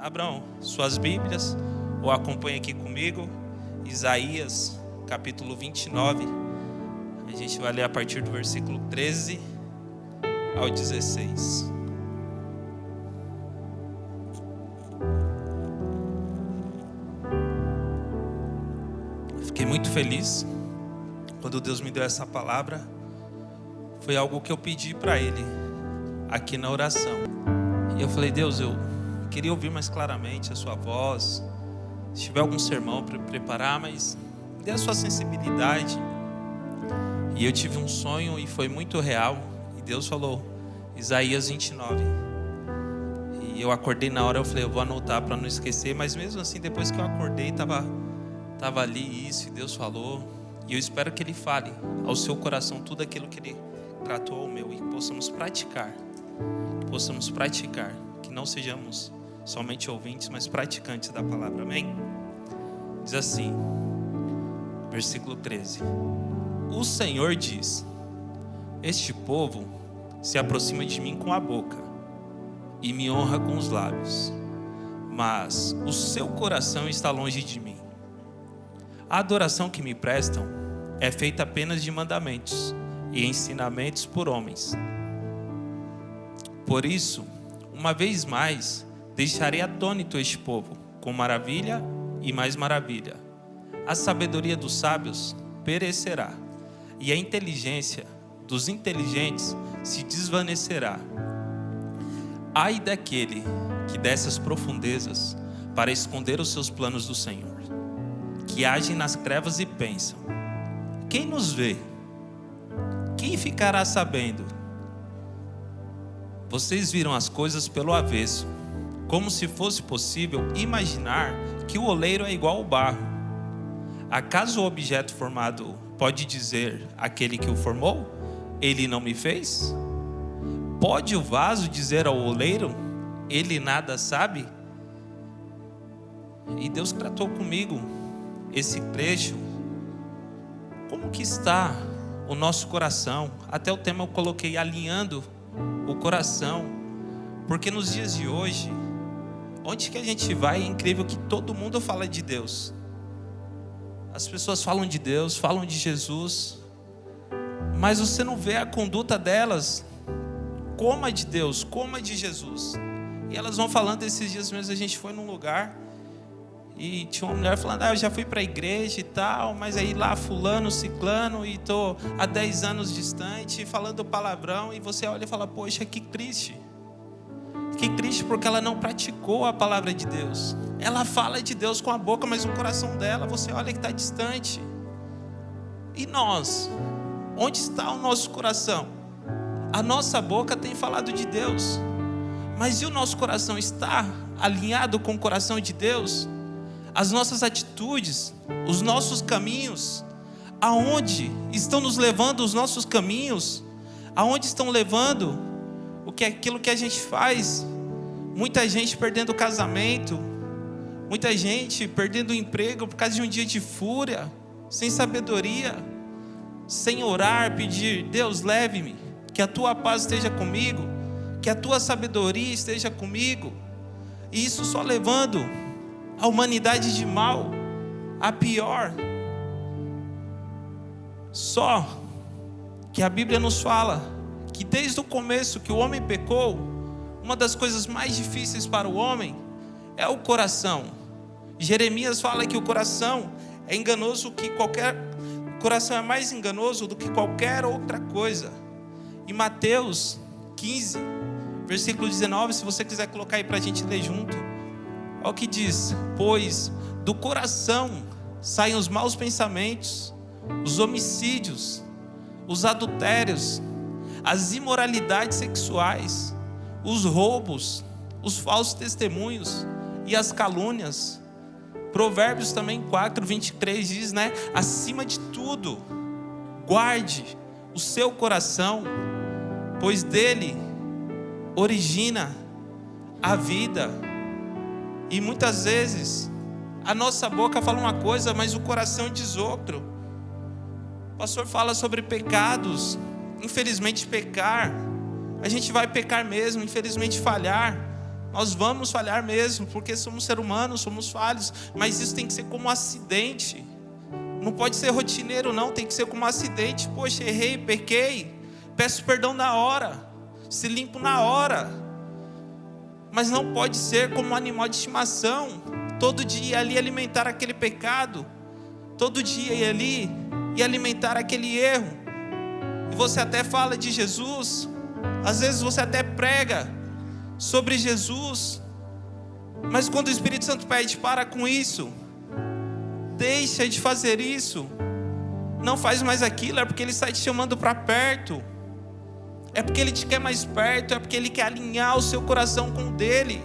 Abram suas Bíblias ou acompanhem aqui comigo, Isaías, capítulo 29. A gente vai ler a partir do versículo 13 ao 16. Fiquei muito feliz quando Deus me deu essa palavra. Foi algo que eu pedi para Ele aqui na oração. E eu falei: Deus, eu queria ouvir mais claramente a sua voz. Se tiver algum sermão para preparar, mas dê a sua sensibilidade. E eu tive um sonho e foi muito real. E Deus falou, Isaías 29. E eu acordei na hora, eu falei, eu vou anotar para não esquecer. Mas mesmo assim, depois que eu acordei, estava ali isso, e Deus falou. E eu espero que Ele fale ao seu coração tudo aquilo que Ele tratou ao meu. E que possamos praticar. Que não sejamos somente ouvintes, mas praticantes da palavra. Amém? Diz assim, versículo 13. O Senhor diz: este povo se aproxima de mim com a boca e me honra com os lábios, mas o seu coração está longe de mim. A adoração que me prestam é feita apenas de mandamentos e ensinamentos por homens. Por isso, uma vez mais, deixarei atônito este povo, com maravilha e mais maravilha. A sabedoria dos sábios perecerá, e a inteligência dos inteligentes se desvanecerá. Ai daquele que desce às profundezas para esconder os seus planos do Senhor, que agem nas trevas e pensam: quem nos vê? Quem ficará sabendo? Vocês viram as coisas pelo avesso, como se fosse possível imaginar que o oleiro é igual ao barro. Acaso o objeto formado pode dizer àquele que o formou: ele não me fez? Pode o vaso dizer ao oleiro: ele nada sabe? E Deus tratou comigo esse trecho. Como que está o nosso coração? Até o tema eu coloquei alinhando o coração, porque nos dias de hoje, onde que a gente vai, é incrível que todo mundo fala de Deus. As pessoas falam de Deus, falam de Jesus, mas você não vê a conduta delas como a de Deus, como a de Jesus. E elas vão falando. Esses dias mesmo a gente foi num lugar e tinha uma mulher falando: eu já fui para a igreja e tal, mas aí lá fulano, ciclano, e estou há 10 anos distante, falando palavrão. E você olha e fala: poxa, que triste. Que triste, porque ela não praticou a palavra de Deus. Ela fala de Deus com a boca, mas o coração dela, você olha que está distante. E nós? Onde está o nosso coração? A nossa boca tem falado de Deus, mas e o nosso coração está alinhado com o coração de Deus? As nossas atitudes, os nossos caminhos, aonde estão nos levando os nossos caminhos? Aonde estão levando aquilo que a gente faz? Muita gente perdendo o casamento, muita gente perdendo o emprego por causa de um dia de fúria, sem sabedoria, sem orar, pedir: Deus, leve-me, que a tua paz esteja comigo, que a tua sabedoria esteja comigo. E isso só levando a humanidade de mal a pior. Só que a Bíblia nos fala que desde o começo que o homem pecou, uma das coisas mais difíceis para o homem é o coração. Jeremias fala que o coração é enganoso o coração é mais enganoso do que qualquer outra coisa. Em Mateus 15, versículo 19, se você quiser colocar aí para a gente ler junto, olha o que diz: pois do coração saem os maus pensamentos, os homicídios, os adultérios, as imoralidades sexuais, os roubos, os falsos testemunhos e as calúnias. Provérbios também 4:23 diz, acima de tudo, guarde o seu coração, pois dele origina a vida. E muitas vezes a nossa boca fala uma coisa, mas o coração diz outro. O pastor fala sobre pecados. Infelizmente pecar, a gente vai pecar mesmo, infelizmente falhar. Nós vamos falhar mesmo, porque somos seres humanos, somos falhos. Mas isso tem que ser como um acidente. Não pode ser rotineiro não, tem que ser como um acidente. Poxa, errei, pequei, peço perdão na hora, se limpo na hora. Mas não pode ser como um animal de estimação, todo dia ir ali alimentar aquele pecado, todo dia ir ali e alimentar aquele erro. E você até fala de Jesus, às vezes você até prega sobre Jesus, mas quando o Espírito Santo pede, para com isso, deixa de fazer isso, não faz mais aquilo, é porque Ele está te chamando para perto, é porque Ele te quer mais perto, é porque Ele quer alinhar o seu coração com o dele.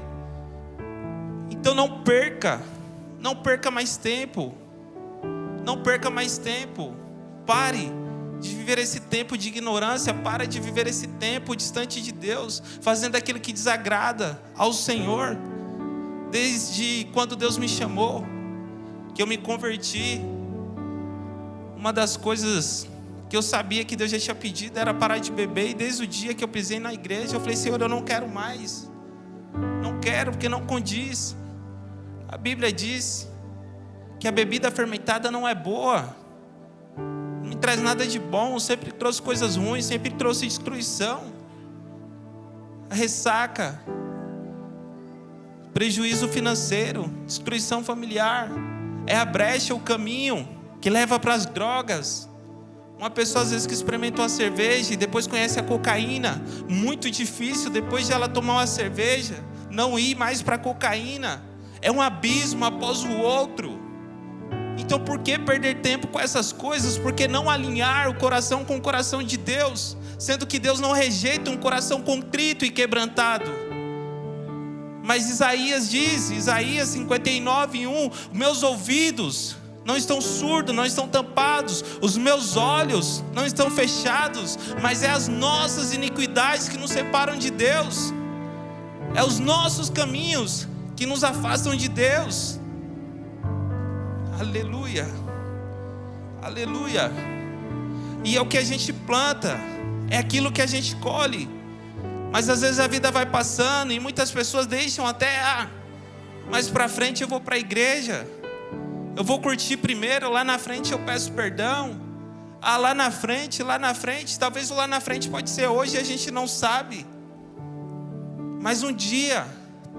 Então não perca mais tempo, pare de viver esse tempo de ignorância, para de viver esse tempo distante de Deus, fazendo aquilo que desagrada ao Senhor. Desde quando Deus me chamou, que eu me converti, uma das coisas que eu sabia que Deus já tinha pedido era parar de beber. E desde o dia que eu pisei na igreja, eu falei: Senhor, eu não quero mais, não quero, porque não condiz. A Bíblia diz que a bebida fermentada não é boa, não me traz nada de bom, sempre trouxe coisas ruins, sempre trouxe destruição, a ressaca, prejuízo financeiro, destruição familiar. É a brecha, o caminho que leva para as drogas. Uma pessoa às vezes que experimentou a cerveja e depois conhece a cocaína, muito difícil depois de ela tomar uma cerveja não ir mais para a cocaína. É um abismo após o outro. Então por que perder tempo com essas coisas? Por que não alinhar o coração com o coração de Deus? Sendo que Deus não rejeita um coração contrito e quebrantado. Mas Isaías diz, Isaías 59:1, meus ouvidos não estão surdos, não estão tampados, os meus olhos não estão fechados, mas é as nossas iniquidades que nos separam de Deus, é os nossos caminhos que nos afastam de Deus. Aleluia, aleluia. E é o que a gente planta, é aquilo que a gente colhe. Mas às vezes a vida vai passando e muitas pessoas deixam até, mais para frente eu vou para a igreja, eu vou curtir primeiro, lá na frente eu peço perdão. Lá na frente, talvez o lá na frente pode ser hoje, a gente não sabe. Mas um dia,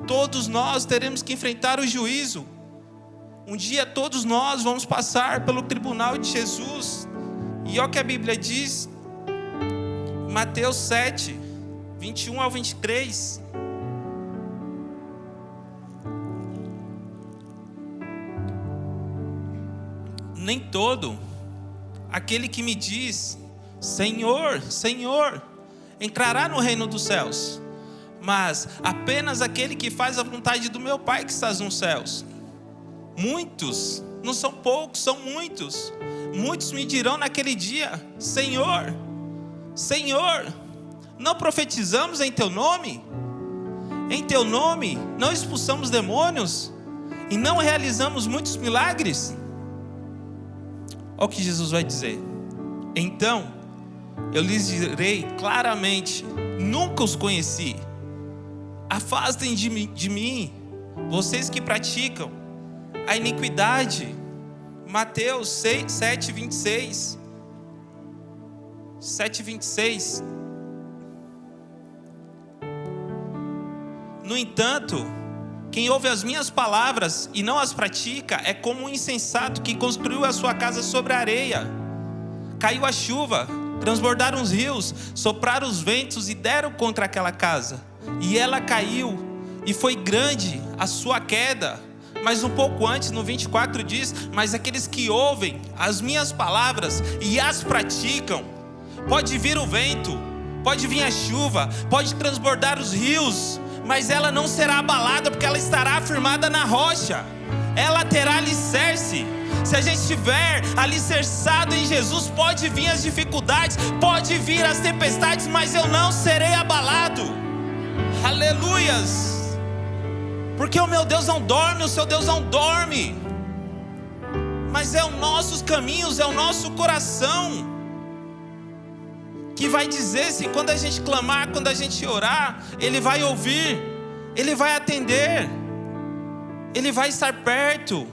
todos nós teremos que enfrentar o juízo. Um dia todos nós vamos passar pelo tribunal de Jesus. E olha o que a Bíblia diz, Mateus 7, 21 ao 23. Nem todo aquele que me diz, Senhor, Senhor, entrará no reino dos céus, mas apenas aquele que faz a vontade do meu Pai que está nos céus. Muitos, não são poucos, são muitos. Muitos me dirão naquele dia, Senhor, Senhor, não profetizamos em teu nome? Em teu nome não expulsamos demônios? E não realizamos muitos milagres? Olha o que Jesus vai dizer. Então eu lhes direi claramente, nunca os conheci. Afastem de mim, vocês que praticam a iniquidade. Mateus 7, 26. 7, 26. No entanto, quem ouve as minhas palavras e não as pratica é como um insensato que construiu a sua casa sobre a areia. Caiu a chuva, transbordaram os rios, sopraram os ventos e deram contra aquela casa. E ela caiu, e foi grande a sua queda. Mas um pouco antes, no 24 diz, mas aqueles que ouvem as minhas palavras e as praticam, pode vir o vento, pode vir a chuva, pode transbordar os rios, mas ela não será abalada, porque ela estará firmada na rocha. Ela terá alicerce. Se a gente estiver alicerçado em Jesus, pode vir as dificuldades, pode vir as tempestades, mas eu não serei abalado. Aleluias. Porque o meu Deus não dorme, o seu Deus não dorme. Mas é os nossos caminhos, é o nosso coração que vai dizer se quando a gente clamar, quando a gente orar, Ele vai ouvir. Ele vai atender, Ele vai estar perto.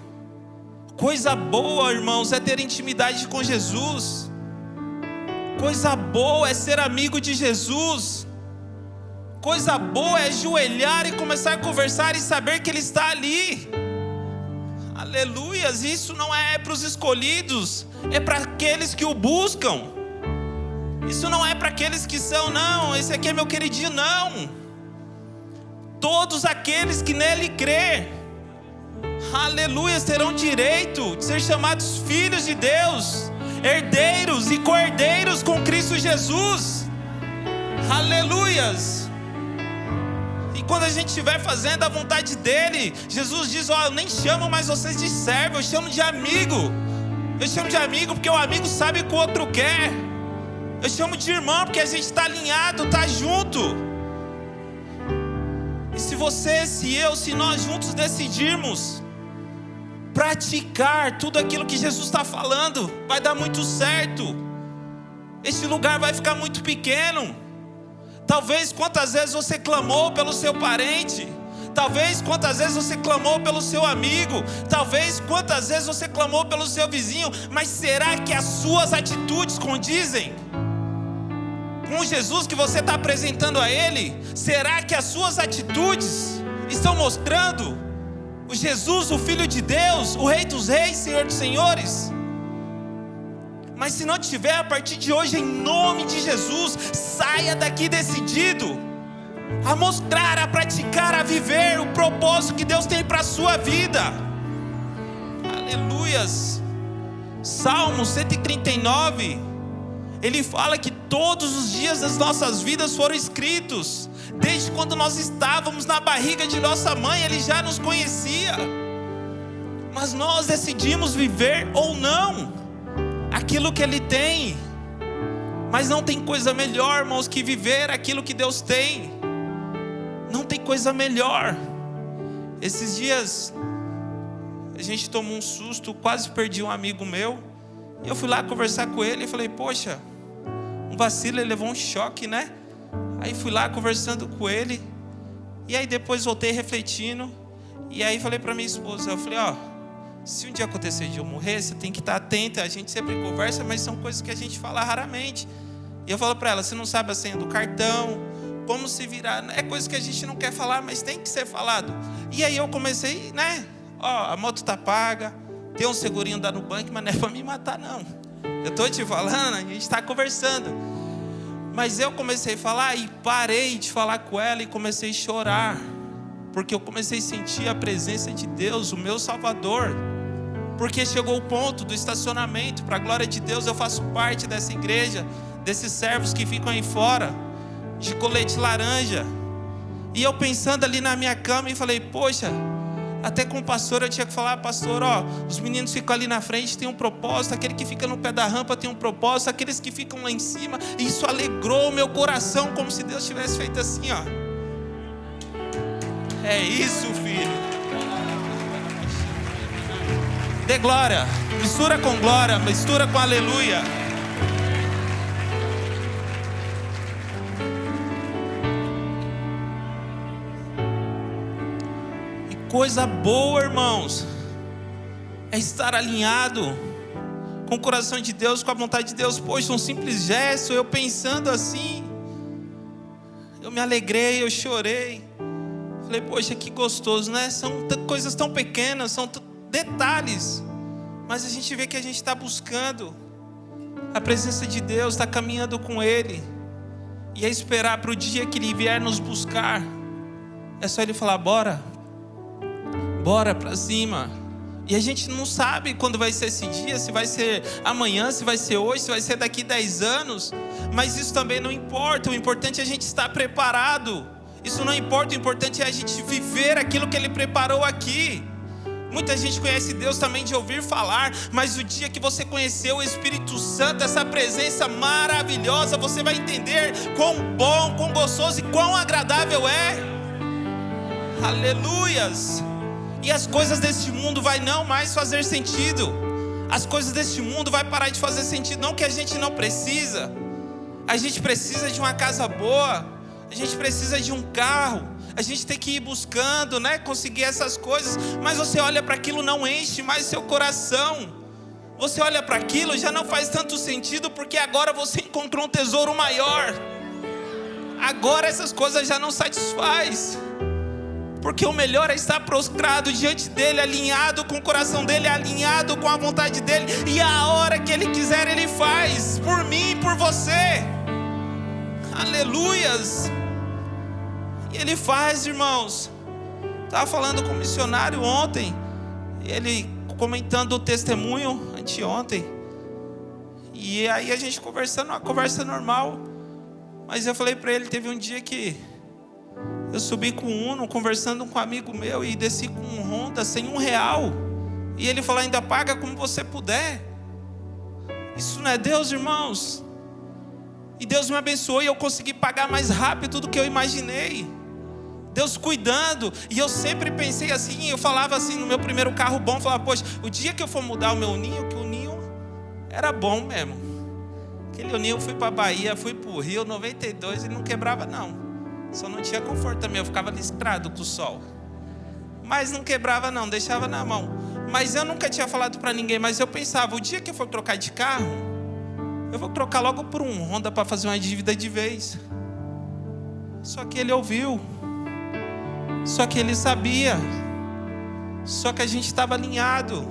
Coisa boa, irmãos, é ter intimidade com Jesus. Coisa boa é ser amigo de Jesus. Coisa boa é ajoelhar e começar a conversar e saber que Ele está ali. Aleluias, isso não é para os escolhidos, é para aqueles que o buscam. Isso não é para aqueles que são, não, esse aqui é meu queridinho, não. Todos aqueles que nele crê, aleluias, terão direito de ser chamados filhos de Deus, herdeiros e co-herdeiros com Cristo Jesus. Aleluias. E quando a gente estiver fazendo a vontade dele, Jesus diz: ó, eu nem chamo mais vocês de servo, eu chamo de amigo. Eu chamo de amigo porque o amigo sabe o que o outro quer. Eu chamo de irmão porque a gente está alinhado, está junto. E se você, se eu, se nós juntos decidirmos praticar tudo aquilo que Jesus está falando, vai dar muito certo. Este lugar vai ficar muito pequeno. Talvez quantas vezes você clamou pelo seu parente, talvez quantas vezes você clamou pelo seu amigo, talvez quantas vezes você clamou pelo seu vizinho, mas será que as suas atitudes condizem com o Jesus que você está apresentando a Ele? Será que as suas atitudes estão mostrando o Jesus, o Filho de Deus, o Rei dos Reis, Senhor dos Senhores? Mas se não tiver, a partir de hoje, em nome de Jesus, saia daqui decidido a mostrar, a praticar, a viver o propósito que Deus tem para a sua vida. Aleluias. Salmo 139, ele fala que todos os dias das nossas vidas foram escritos. Desde quando nós estávamos na barriga de nossa mãe, Ele já nos conhecia. Mas nós decidimos viver ou não aquilo que Ele tem. Mas não tem coisa melhor, irmãos, que viver aquilo que Deus tem. Não tem coisa melhor. Esses dias a gente tomou um susto, quase perdi um amigo meu. E eu fui lá conversar com ele e falei: poxa, um vacilo, ele levou um choque, né? Aí fui lá conversando com ele. E aí depois voltei refletindo. E aí falei para minha esposa, eu falei: ó, se um dia acontecer de eu morrer, você tem que estar atenta. A gente sempre conversa, mas são coisas que a gente fala raramente. E eu falo para ela: você não sabe a senha do cartão, como se virar. É coisa que a gente não quer falar, mas tem que ser falado. E aí eu comecei, né? Ó, a moto tá paga, tem um segurinho da Nubank, mas não é para me matar, não. Eu estou te falando, a gente está conversando. Mas eu comecei a falar e parei de falar com ela e comecei a chorar. Porque eu comecei a sentir a presença de Deus, o meu Salvador. Porque chegou o ponto do estacionamento, para a glória de Deus, eu faço parte dessa igreja, desses servos que ficam aí fora, de colete laranja. E eu pensando ali na minha cama e falei: poxa, até com o pastor eu tinha que falar: pastor, ó, os meninos ficam ali na frente, tem um propósito, aquele que fica no pé da rampa tem um propósito, aqueles que ficam lá em cima. E isso alegrou o meu coração, como se Deus tivesse feito assim, ó. É isso, filho. Dê glória, mistura com glória, mistura com aleluia. Coisa boa, irmãos, é estar alinhado com o coração de Deus, com a vontade de Deus. Poxa, um simples gesto, eu pensando assim, eu me alegrei, eu chorei. Falei: poxa, que gostoso, né? São coisas tão pequenas, são detalhes, mas a gente vê que a gente está buscando a presença de Deus, está caminhando com Ele, e é esperar para o dia que Ele vier nos buscar. É só Ele falar: bora para cima. E a gente não sabe quando vai ser esse dia, se vai ser amanhã, se vai ser hoje, se vai ser daqui 10 anos. Mas isso também não importa. O importante é a gente estar preparado. Isso não importa, o importante é a gente viver aquilo que Ele preparou aqui. Muita gente conhece Deus também de ouvir falar, mas o dia que você conhecer o Espírito Santo, essa presença maravilhosa, você vai entender quão bom, quão gostoso e quão agradável é. Aleluias. E as coisas deste mundo vai não mais fazer sentido. As coisas deste mundo vai parar de fazer sentido. Não que a gente não precisa. A gente precisa de uma casa boa. A gente precisa de um carro. A gente tem que ir buscando, né? Conseguir essas coisas. Mas você olha para aquilo, não enche mais seu coração. Você olha para aquilo, já não faz tanto sentido, porque agora você encontrou um tesouro maior. Agora essas coisas já não satisfaz. Porque o melhor é estar prostrado diante dele, alinhado com o coração dele, alinhado com a vontade dele. E a hora que ele quiser, ele faz. Por mim e por você. Aleluias. E ele faz, irmãos. Estava falando com um missionário ontem. Ele comentando o testemunho anteontem. E aí a gente conversando, uma conversa normal. Mas eu falei para ele, teve um dia que eu subi com um Uno, conversando com um amigo meu, e desci com um Honda sem R$1. E ele falou, ainda paga como você puder. Isso não é Deus, irmãos? E Deus me abençoou e eu consegui pagar mais rápido do que eu imaginei. Deus cuidando. E eu sempre pensei assim, eu falava assim no meu primeiro carro bom, falava, poxa, o dia que eu for mudar o meu ninho, que o ninho era bom mesmo. Aquele ninho eu fui para a Bahia, fui para o Rio, 92, e não quebrava não. Só não tinha conforto também, eu ficava listrado com o sol. Mas não quebrava não, deixava na mão. Mas eu nunca tinha falado para ninguém, mas eu pensava, o dia que eu for trocar de carro, eu vou trocar logo por um Honda para fazer uma dívida de vez. Só que ele ouviu. Só que ele sabia. Só que a gente estava alinhado.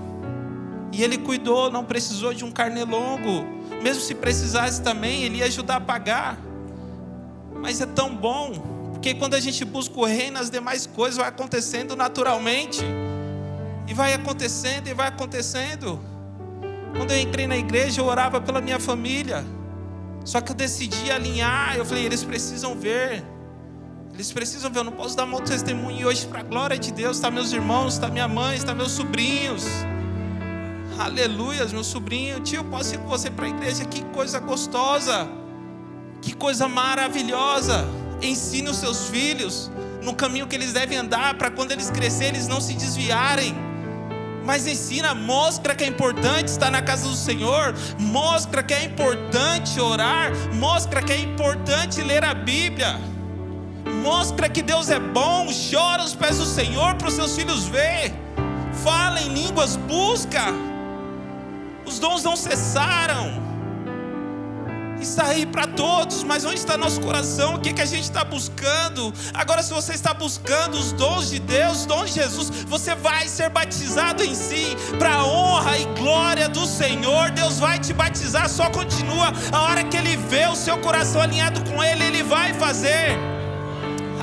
E ele cuidou, não precisou de um carnelongo. Mesmo se precisasse também, ele ia ajudar a pagar. Mas é tão bom. Porque quando a gente busca o reino, as demais coisas vão acontecendo naturalmente. E vai acontecendo, e vai acontecendo. Quando eu entrei na igreja, eu orava pela minha família. Só que eu decidi alinhar. Eu falei, eles precisam ver. Eles precisam ver, eu não posso dar mau testemunho. E hoje, para a glória de Deus, está meus irmãos, está minha mãe, está meus sobrinhos. Aleluia, meu sobrinho. Tio, eu posso ir com você para a igreja? Que coisa gostosa. Que coisa maravilhosa. Ensine os seus filhos no caminho que eles devem andar, para quando eles crescerem, eles não se desviarem. Mas ensina, mostra que é importante estar na casa do Senhor. Mostra que é importante orar. Mostra que é importante ler a Bíblia. Mostra que Deus é bom. Chora aos pés do Senhor para os seus filhos ver. Fala em línguas, busca. Os dons não cessaram. Está aí para todos, mas onde está nosso coração? O que a gente está buscando? Agora, se você está buscando os dons de Deus, os dons de Jesus, você vai ser batizado em si, para a honra e glória do Senhor. Deus vai te batizar, só continua. A hora que Ele vê o seu coração alinhado com Ele, Ele vai fazer.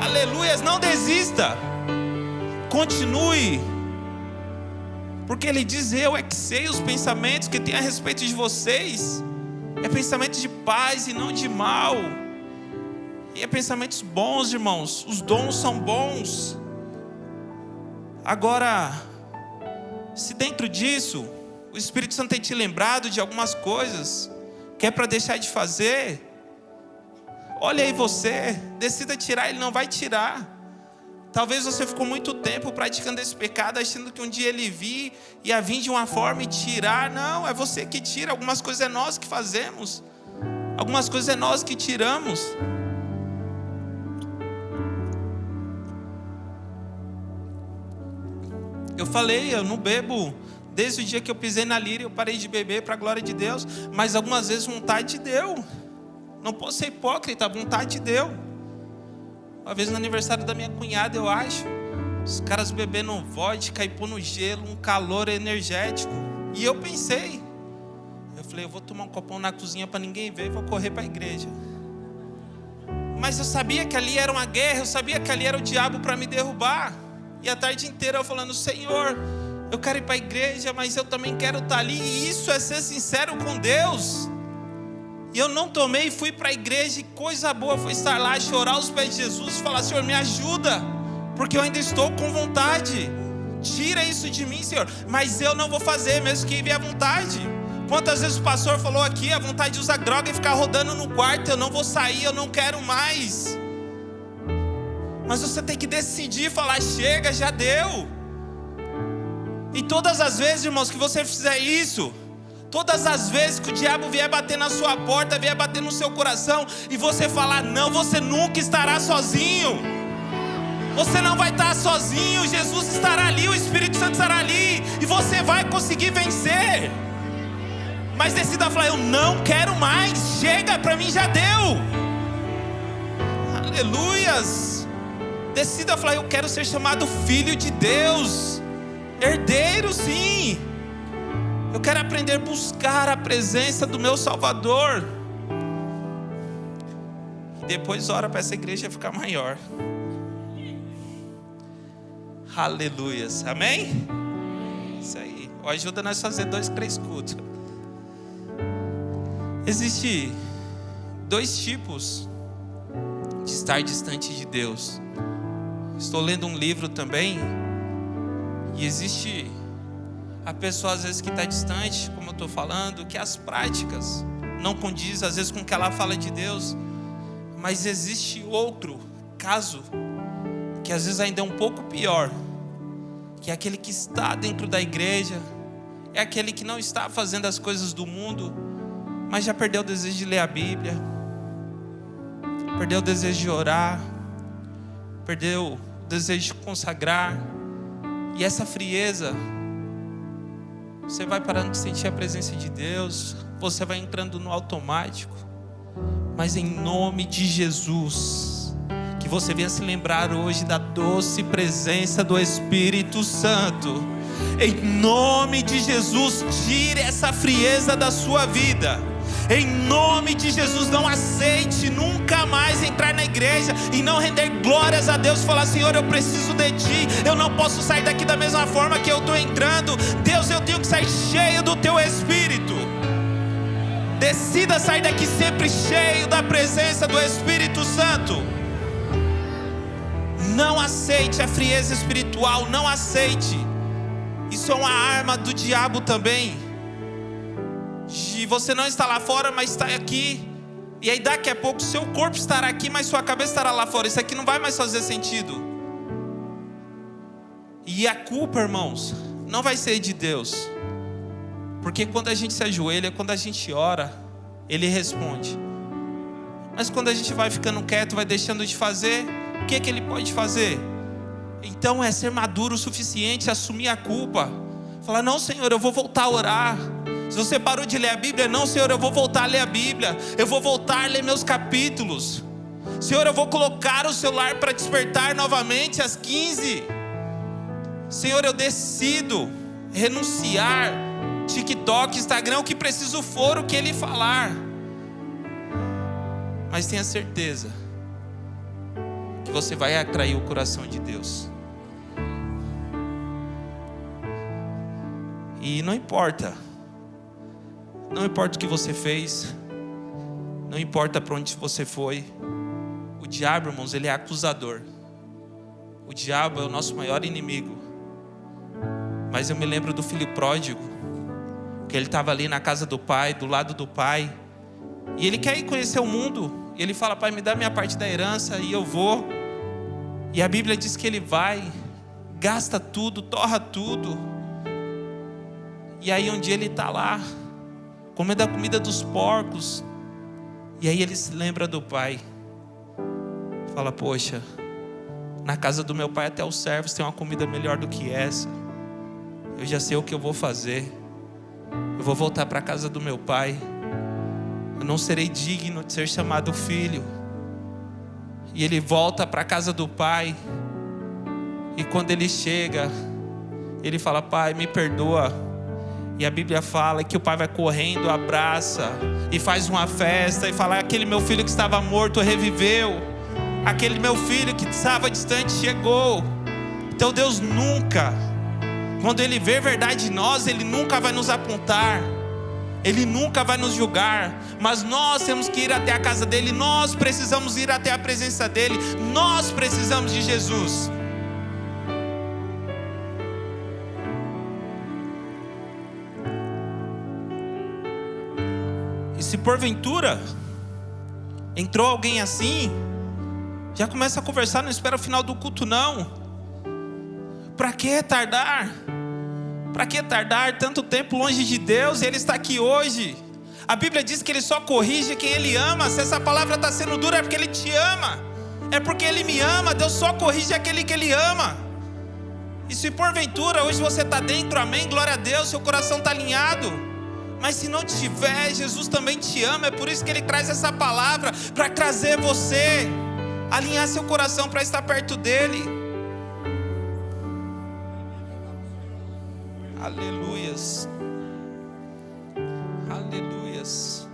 Aleluias, não desista. Continue. Porque Ele diz, eu é que sei os pensamentos que tem a respeito de vocês. É pensamento de paz e não de mal. E é pensamentos bons, irmãos. Os dons são bons. Agora, se dentro disso o Espírito Santo tem te lembrado de algumas coisas que é para deixar de fazer, olha aí você, decida tirar, Ele não vai tirar. Talvez você ficou muito tempo praticando esse pecado, achando que um dia Ele ia vir de uma forma e tirar. Não, é você que tira. Algumas coisas é nós que fazemos. Algumas coisas é nós que tiramos. Eu falei, eu não bebo. Desde o dia que eu pisei na Líria, eu parei de beber para a glória de Deus. Mas algumas vezes vontade deu. Não posso ser hipócrita, a vontade deu. Uma vez no aniversário da minha cunhada, eu acho, os caras bebendo vodka e pôr no gelo, um calor energético. E eu pensei, eu falei, eu vou tomar um copão na cozinha para ninguém ver e vou correr para a igreja. Mas eu sabia que ali era uma guerra, eu sabia que ali era o diabo para me derrubar. E a tarde inteira eu falando, Senhor, eu quero ir para a igreja, mas eu também quero estar ali. E isso é ser sincero com Deus. E eu não tomei e fui para a igreja, e coisa boa foi estar lá, chorar aos pés de Jesus e falar, Senhor, me ajuda, porque eu ainda estou com vontade. Tira isso de mim, Senhor. Mas eu não vou fazer, mesmo que vier a vontade. Quantas vezes o pastor falou aqui, a vontade de usar droga e ficar rodando no quarto, eu não vou sair, eu não quero mais. Mas você tem que decidir, falar, chega, já deu. E todas as vezes, irmãos, que você fizer isso, todas as vezes que o diabo vier bater na sua porta, vier bater no seu coração, e você falar não, você nunca estará sozinho. Você não vai estar sozinho, Jesus estará ali, o Espírito Santo estará ali, e você vai conseguir vencer. Mas decida falar: eu não quero mais, chega, para mim já deu. Aleluias. Decida falar: eu quero ser chamado filho de Deus, herdeiro, sim. Eu quero aprender a buscar a presença do meu Salvador. E depois ora para essa igreja ficar maior. Aleluias, amém? Isso aí. Ajuda nós a fazer 2, 3 cultos. Existem 2 tipos de estar distante de Deus. Estou lendo um livro também, e existe a pessoa às vezes que está distante, como eu estou falando, que as práticas não condizem às vezes com o que ela fala de Deus. Mas existe outro caso, que às vezes ainda é um pouco pior, que é aquele que está dentro da igreja, é aquele que não está fazendo as coisas do mundo, mas já perdeu o desejo de ler a Bíblia, perdeu o desejo de orar, perdeu o desejo de consagrar. E essa frieza, você vai parando de sentir a presença de Deus, você vai entrando no automático. Mas em nome de Jesus, que você venha se lembrar hoje da doce presença do Espírito Santo. Em nome de Jesus, tire essa frieza da sua vida. Em nome de Jesus, não aceite nunca mais entrar na igreja e não render glórias a Deus. Falar: Senhor, eu preciso de Ti, eu não posso sair daqui da mesma forma que eu estou entrando. Deus, eu tenho que sair cheio do Teu Espírito. Decida sair daqui sempre cheio da presença do Espírito Santo. Não aceite a frieza espiritual, não aceite. Isso é uma arma do diabo também. De você não estar lá fora, mas está aqui. E aí daqui a pouco seu corpo estará aqui, mas sua cabeça estará lá fora. Isso aqui não vai mais fazer sentido. E a culpa, irmãos, não vai ser de Deus. Porque quando a gente se ajoelha, quando a gente ora, Ele responde. Mas quando a gente vai ficando quieto, vai deixando de fazer, o que Ele pode fazer? Então é ser maduro o suficiente, assumir a culpa. Falar: não, Senhor, eu vou voltar a orar. Se você parou de ler a Bíblia, não, Senhor, eu vou voltar a ler a Bíblia. Eu vou voltar a ler meus capítulos. Senhor, eu vou colocar o celular para despertar novamente às 15. Senhor, eu decido renunciar TikTok, Instagram, o que preciso for, o que Ele falar. Mas tenha certeza que você vai atrair o coração de Deus. E não importa o que você fez, não importa para onde você foi. O diabo, irmãos, ele é acusador. O diabo é o nosso maior inimigo. Mas eu me lembro do filho pródigo, que ele estava ali na casa do pai, do lado do pai, e ele quer ir conhecer o mundo. E ele fala: pai, me dá minha parte da herança, e eu vou. E a Bíblia diz que ele vai, gasta tudo, torra tudo. E aí um dia ele está lá, comendo a comida dos porcos. E aí ele se lembra do pai. Fala: poxa, na casa do meu pai até os servos têm uma comida melhor do que essa. Eu já sei o que eu vou fazer. Eu vou voltar para a casa do meu pai. Eu não serei digno de ser chamado filho. E ele volta para a casa do pai. E quando ele chega, ele fala: pai, me perdoa. E a Bíblia fala que o pai vai correndo, abraça e faz uma festa e fala: aquele meu filho que estava morto reviveu. Aquele meu filho que estava distante chegou. Então Deus nunca, quando Ele vê verdade em nós, Ele nunca vai nos apontar, Ele nunca vai nos julgar. Mas nós temos que ir até a casa dEle. Nós precisamos ir até a presença dEle. Nós precisamos de Jesus. E se porventura entrou alguém assim, já começa a conversar, não espera o final do culto não. Para que tardar? Para que tardar tanto tempo longe de Deus? Ele está aqui hoje. A Bíblia diz que Ele só corrige quem Ele ama. Se essa palavra está sendo dura é porque Ele te ama. É porque Ele me ama. Deus só corrige aquele que Ele ama. E se porventura hoje você está dentro, amém, glória a Deus, seu coração está alinhado. Mas se não tiver, Jesus também te ama. É por isso que Ele traz essa palavra, para trazer você, alinhar seu coração para estar perto dEle. Aleluias. Aleluias.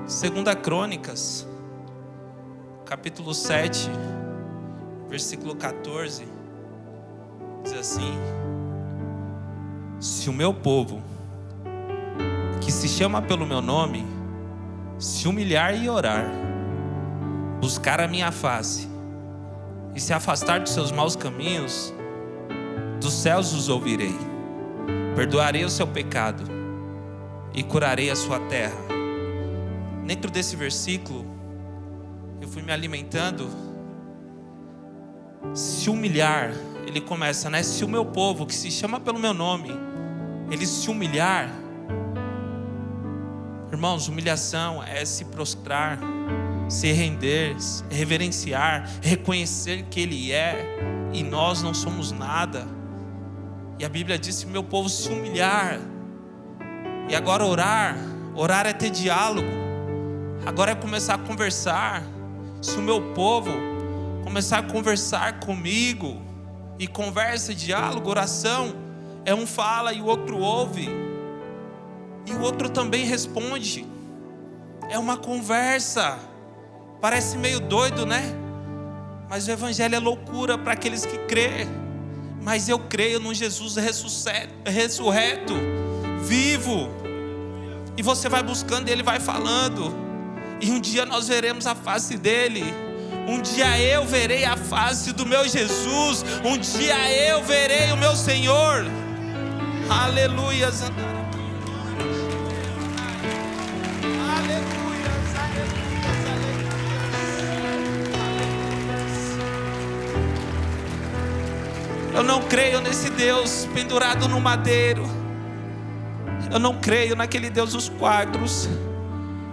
2 Crônicas, capítulo 7, versículo 14, diz assim: se o meu povo, que se chama pelo meu nome, se humilhar e orar, buscar a minha face e se afastar dos seus maus caminhos, dos céus os ouvirei, perdoarei o seu pecado e curarei a sua terra. Dentro desse versículo, eu fui me alimentando. Se humilhar, ele começa, né? Se o meu povo, que se chama pelo meu nome, ele se humilhar. Irmãos, humilhação é se prostrar, se render, reverenciar, reconhecer que Ele é e nós não somos nada. E a Bíblia diz: se o meu povo se humilhar. E agora orar é ter diálogo, agora é começar a conversar. Se o meu povo começar a conversar comigo, e conversa, diálogo, oração, é um fala e o outro ouve, e o outro também responde. É uma conversa. Parece meio doido, né? Mas o Evangelho é loucura para aqueles que crêem. Mas eu creio num Jesus ressurreto, vivo. E você vai buscando e Ele vai falando. E um dia nós veremos a face dEle. Um dia eu verei a face do meu Jesus. Um dia eu verei o meu Senhor. Aleluias. Eu não creio nesse Deus pendurado no madeiro. Eu não creio naquele Deus dos quadros.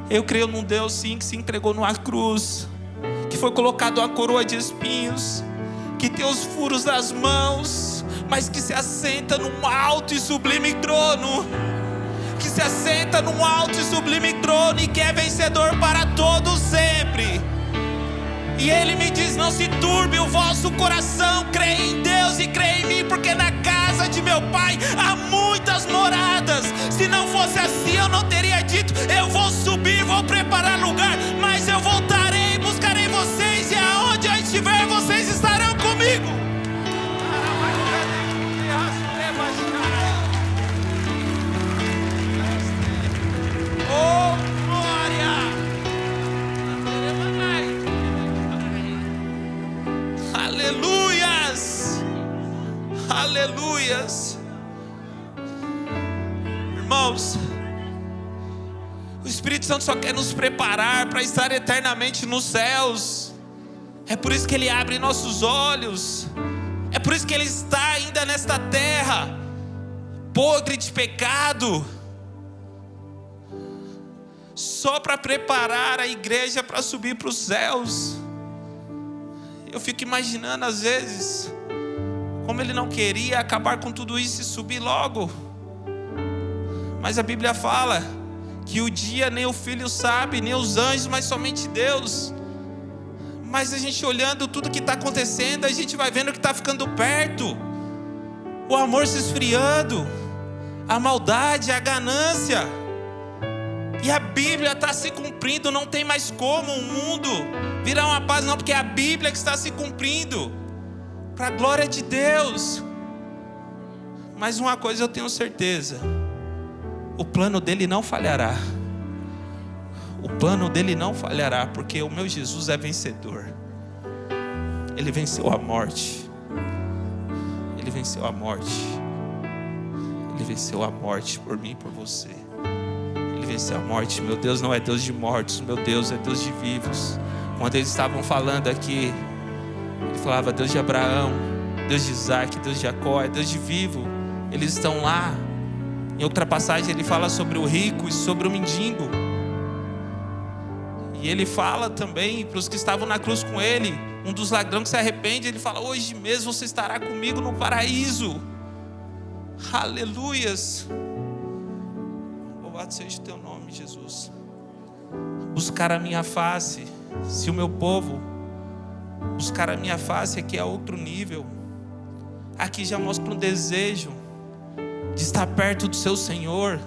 Eu creio num Deus sim que se entregou numa cruz, que foi colocado uma coroa de espinhos, que tem os furos das mãos, mas que se assenta num alto e sublime trono. Que se assenta num alto e sublime trono e que é vencedor para todos sempre. E Ele me diz: não se turbe o vosso coração, creia em Deus e creia em mim, porque na casa de meu Pai há muitas moradas. Se não fosse assim eu não teria dito: eu vou subir, vou preparar lugar, mas eu voltarei, buscarei vocês, e aonde eu estiver vocês estarão comigo. Oh, glória! Aleluias! Aleluias! Irmãos, o Espírito Santo só quer nos preparar para estar eternamente nos céus. É por isso que Ele abre nossos olhos. É por isso que Ele está ainda nesta terra, podre de pecado, só para preparar a igreja para subir para os céus. Eu fico imaginando às vezes como Ele não queria acabar com tudo isso e subir logo. Mas a Bíblia fala que o dia nem o Filho sabe, nem os anjos, mas somente Deus. Mas a gente olhando tudo que está acontecendo, a gente vai vendo que está ficando perto. O amor se esfriando, a maldade, a ganância. E a Bíblia está se cumprindo. Não tem mais como o mundo virar uma paz, não, porque é a Bíblia que está se cumprindo, para a glória de Deus. Mas uma coisa eu tenho certeza: o plano dele não falhará. O plano dele não falhará, porque o meu Jesus é vencedor. Ele venceu a morte. Ele venceu a morte. Ele venceu a morte por mim e por você. Ele venceu a morte. Meu Deus não é Deus de mortos, meu Deus é Deus de vivos. Quando eles estavam falando aqui, ele falava Deus de Abraão, Deus de Isaac, Deus de Jacó, é Deus de vivo. Eles estão lá. Em outra passagem ele fala sobre o rico e sobre o mendigo. E ele fala também para os que estavam na cruz com ele, um dos ladrões que se arrepende, ele fala: hoje mesmo você estará comigo no paraíso. Aleluias. Louvado seja o teu nome, Jesus. Buscar a minha face. Se o meu povo buscar a minha face, aqui é outro nível. Aqui já mostra um desejo de estar perto do seu Senhor.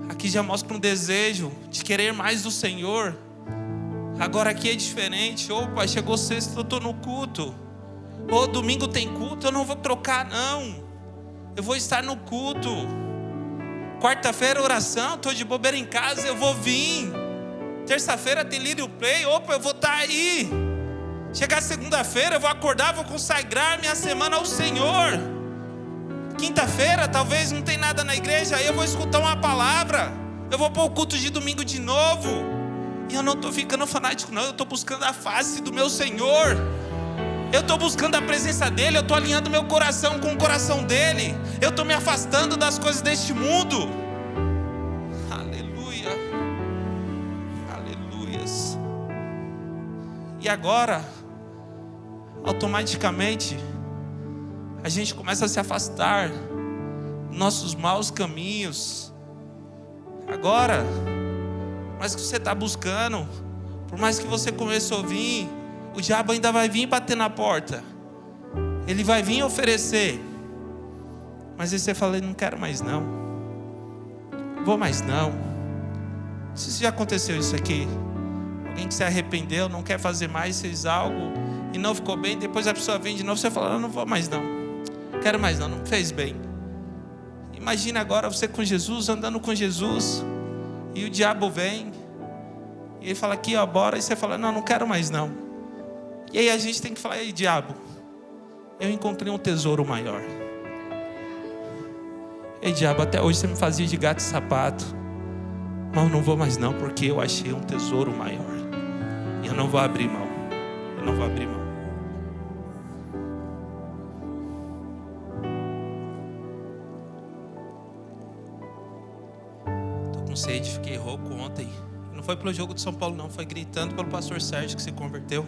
Aqui já mostra um desejo de querer mais do Senhor. Agora aqui é diferente. Opa, chegou sexta, eu estou no culto. Domingo tem culto, eu não vou trocar não. Eu vou estar no culto. Quarta-feira oração, estou de bobeira em casa, eu vou vir. Terça-feira tem Lírio Play, opa, eu vou estar aí. Chegar segunda-feira, eu vou acordar, vou consagrar minha semana ao Senhor. Quinta-feira, talvez não tem nada na igreja, aí eu vou escutar uma palavra. Eu vou para o culto de domingo de novo. E eu não estou ficando fanático não, eu estou buscando a face do meu Senhor. Eu estou buscando a presença dEle, eu estou alinhando meu coração com o coração dEle. Eu estou me afastando das coisas deste mundo. Aleluia. Aleluias. E agora, automaticamente, a gente começa a se afastar dos nossos maus caminhos. Agora, por mais que você está buscando, por mais que você começou a vir, o diabo ainda vai vir bater na porta. Ele vai vir oferecer. Mas aí você fala: não quero mais não. Vou mais não. Não sei se já aconteceu isso aqui. Alguém que se arrependeu, não quer fazer mais, fez algo e não ficou bem. Depois a pessoa vem de novo, você fala: não vou mais não. Quero mais não, não fez bem. Imagina agora você com Jesus, andando com Jesus. E o diabo vem. E ele fala: aqui ó, bora. E você fala: não quero mais não. E aí a gente tem que falar: ei diabo, eu encontrei um tesouro maior. Ei diabo, até hoje você me fazia de gato e sapato, mas eu não vou mais não, porque eu achei um tesouro maior. E eu não vou abrir mão. Eu não vou abrir mão. Tô com sede, fiquei rouco ontem. Não foi pelo jogo de São Paulo não, foi gritando pelo pastor Sérgio que se converteu.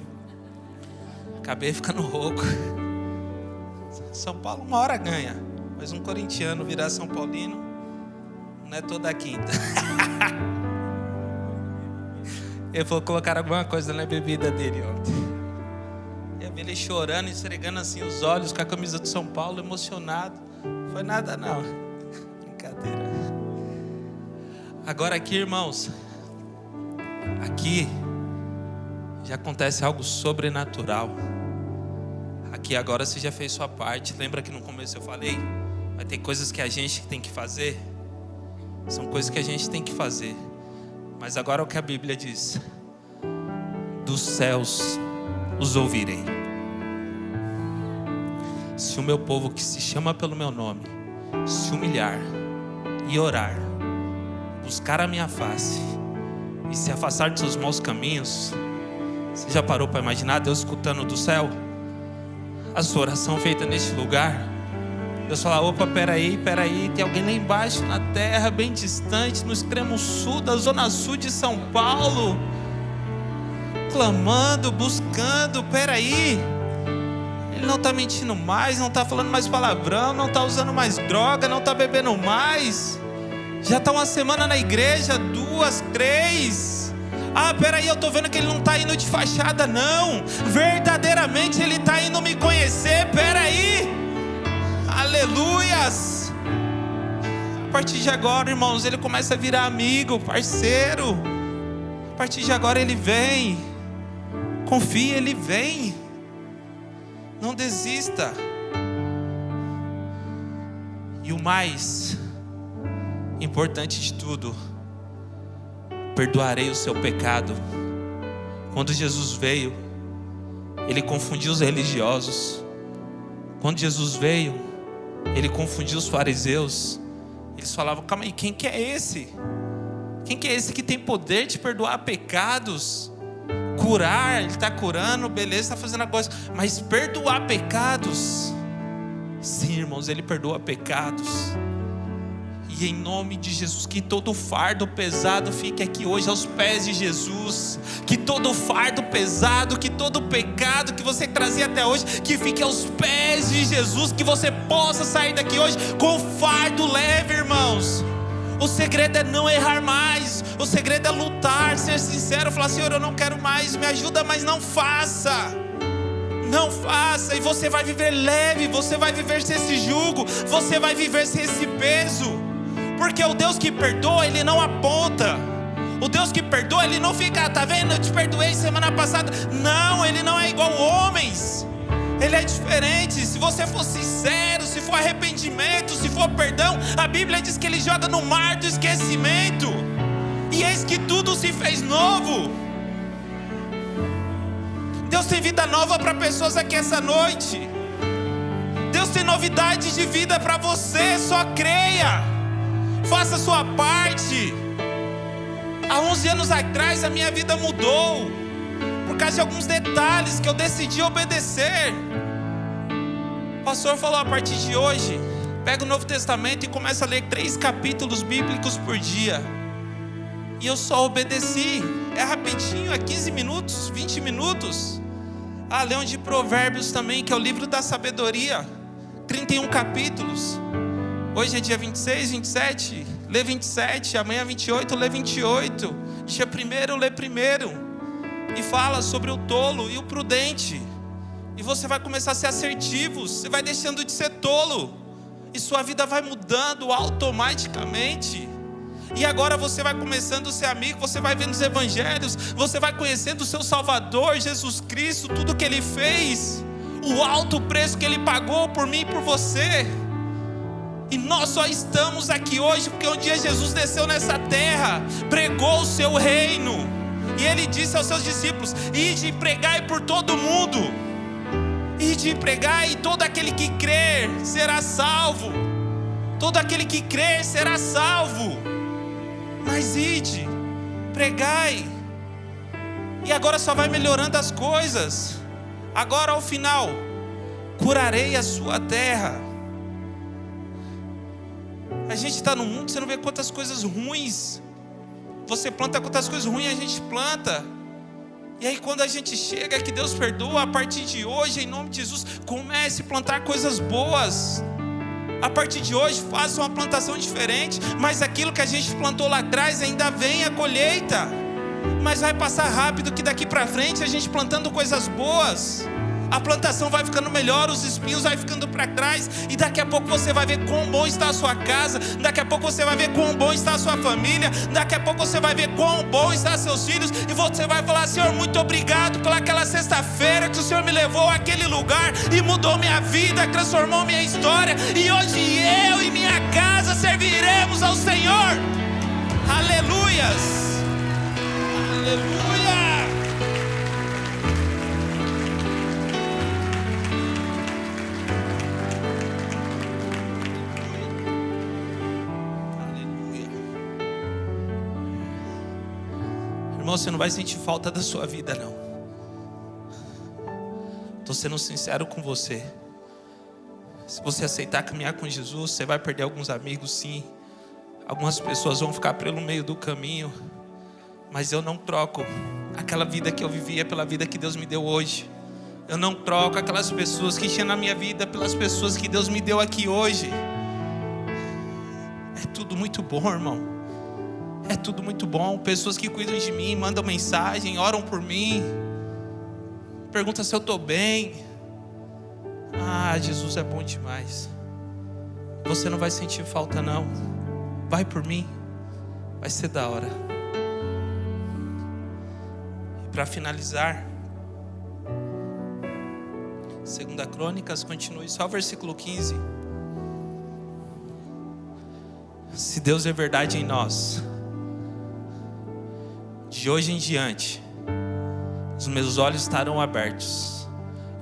Acabei ficando rouco. São Paulo uma hora ganha, mas um corintiano virar São Paulino não é toda quinta. Ele falou: colocar alguma coisa na bebida dele ontem. Eu vi ele chorando, esfregando assim os olhos com a camisa de São Paulo, emocionado. Não foi nada não. Brincadeira. Agora aqui, irmãos, aqui já acontece algo sobrenatural. Aqui agora você já fez sua parte. Lembra que no começo eu falei? Vai ter coisas que a gente tem que fazer. São coisas que a gente tem que fazer. Mas agora é o que a Bíblia diz: dos céus os ouvirei. Se o meu povo que se chama pelo meu nome se humilhar e orar, buscar a minha face e se afastar dos seus maus caminhos. Você já parou para imaginar Deus escutando do céu a sua oração feita neste lugar? Deus fala: opa, peraí, tem alguém lá embaixo na terra, bem distante, no extremo sul da zona sul de São Paulo, clamando, buscando. Peraí, ele não está mentindo mais, não está falando mais palavrão, não está usando mais droga, não está bebendo mais. Já está uma semana na igreja, 2, 3. Peraí, eu estou vendo que ele não está indo de fachada não. Verdadeiramente ele está indo me conhecer. Peraí. Aleluias. A partir de agora, irmãos, ele começa a virar amigo, parceiro. A partir de agora ele vem. Confia, ele vem. Não desista. E o mais importante de tudo: perdoarei o seu pecado. Quando Jesus veio, ele confundiu os religiosos. Quando Jesus veio, ele confundiu os fariseus. Eles falavam: calma aí, quem que é esse? Quem que é esse que tem poder de perdoar pecados? Curar, ele está curando, beleza, está fazendo a coisa, mas perdoar pecados? Sim, irmãos, ele perdoa pecados. E em nome de Jesus, que todo fardo pesado fique aqui hoje aos pés de Jesus. Que todo fardo pesado, que todo pecado que você trazia até hoje, que fique aos pés de Jesus. Que você possa sair daqui hoje com fardo leve, irmãos. O segredo é não errar mais. O segredo é lutar, ser sincero, falar: Senhor, eu não quero mais, me ajuda, mas não faça. Não faça, e você vai viver leve. Você vai viver sem esse jugo. Você vai viver sem esse peso. Porque o Deus que perdoa, Ele não aponta. O Deus que perdoa, Ele não fica: tá vendo, eu te perdoei semana passada. Não, Ele não é igual homens. Ele é diferente. Se você for sincero, se for arrependimento, se for perdão, a Bíblia diz que Ele joga no mar do esquecimento. E eis que tudo se fez novo. Deus tem vida nova para pessoas aqui essa noite. Deus tem novidade de vida para você. Só creia. Faça a sua parte. Há 11 anos atrás a minha vida mudou por causa de alguns detalhes que eu decidi obedecer. O pastor falou: a partir de hoje, pega o Novo Testamento e começa a ler 3 capítulos bíblicos por dia. E eu só obedeci. É rapidinho, é 15 minutos, 20 minutos. Lê um de Provérbios também, que é o livro da sabedoria, 31 capítulos. Hoje é dia 26, 27, lê 27. Amanhã 28, lê 28. Dia 1º, lê 1º. E fala sobre o tolo e o prudente. E você vai começar a ser assertivo. Você vai deixando de ser tolo. E sua vida vai mudando automaticamente. E agora você vai começando a ser amigo. Você vai vendo os evangelhos. Você vai conhecendo o seu Salvador, Jesus Cristo. Tudo que Ele fez. O alto preço que Ele pagou por mim e por você. E nós só estamos aqui hoje porque um dia Jesus desceu nessa terra, pregou o seu reino, e Ele disse aos seus discípulos: ide e pregai por todo mundo. Ide e pregai, e todo aquele que crer será salvo. Todo aquele que crer será salvo. Mas ide, pregai. E agora só vai melhorando as coisas. Agora ao final: curarei a sua terra. A gente está no mundo, você não vê quantas coisas ruins. Você planta quantas coisas ruins a gente planta. E aí quando a gente chega, que Deus perdoa, a partir de hoje, em nome de Jesus, comece a plantar coisas boas. A partir de hoje, faça uma plantação diferente. Mas aquilo que a gente plantou lá atrás, ainda vem a colheita. Mas vai passar rápido, que daqui para frente, a gente plantando coisas boas, a plantação vai ficando melhor, os espinhos vai ficando para trás. E daqui a pouco você vai ver quão bom está a sua casa. Daqui a pouco você vai ver quão bom está a sua família. Daqui a pouco você vai ver quão bom estão seus filhos. E você vai falar: Senhor, muito obrigado pelaquela sexta-feira que o Senhor me levou àquele lugar e mudou minha vida, transformou minha história. E hoje eu e minha casa serviremos ao Senhor. Aleluias. Aleluia. Irmão, você não vai sentir falta da sua vida, não. Estou sendo sincero com você. Se você aceitar caminhar com Jesus, você vai perder alguns amigos, sim. Algumas pessoas vão ficar pelo meio do caminho. Mas eu não troco aquela vida que eu vivia pela vida que Deus me deu hoje. Eu não troco aquelas pessoas que tinha na minha vida pelas pessoas que Deus me deu aqui hoje. É tudo muito bom, irmão. É tudo muito bom. Pessoas que cuidam de mim, mandam mensagem, oram por mim, perguntam se eu estou bem. Jesus é bom demais. Você não vai sentir falta, não. Vai por mim, vai ser da hora. E para finalizar, 2 Crônicas, continue só o versículo 15. Se Deus é verdade em nós, de hoje em diante, os meus olhos estarão abertos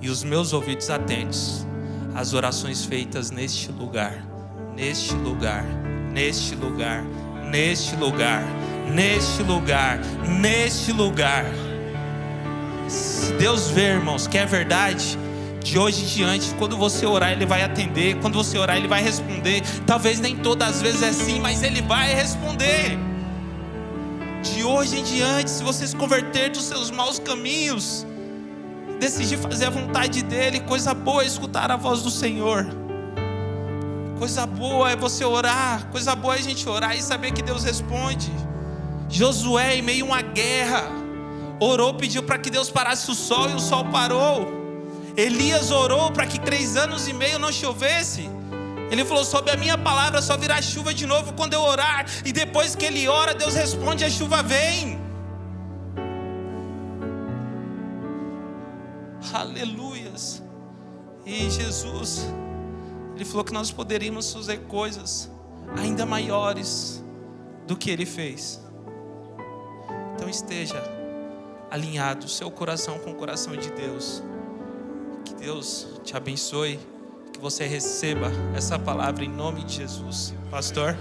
e os meus ouvidos atentos às orações feitas neste lugar, neste lugar, neste lugar, neste lugar, neste lugar, neste lugar. Se Deus vê, irmãos, que é verdade, De hoje em diante, quando você orar, Ele vai atender. Quando você orar, Ele vai responder. Talvez nem todas as vezes é assim, mas Ele vai responder. De hoje em diante, se você se converter dos seus maus caminhos, decidir fazer a vontade dEle, coisa boa é escutar a voz do Senhor. Coisa boa é você orar. Coisa boa é a gente orar e saber que Deus responde. Josué, em meio a uma guerra, orou, pediu para que Deus parasse o sol, e o sol parou. Elias orou para que 3 anos e meio não chovesse. Ele falou: sob a minha palavra só virá chuva de novo quando eu orar. E depois que ele ora, Deus responde, a chuva vem. Aleluias. E Jesus, Ele falou que nós poderíamos fazer coisas ainda maiores do que Ele fez. Então esteja alinhado seu coração com o coração de Deus. Que Deus te abençoe, que você receba essa palavra em nome de Jesus. Pastor.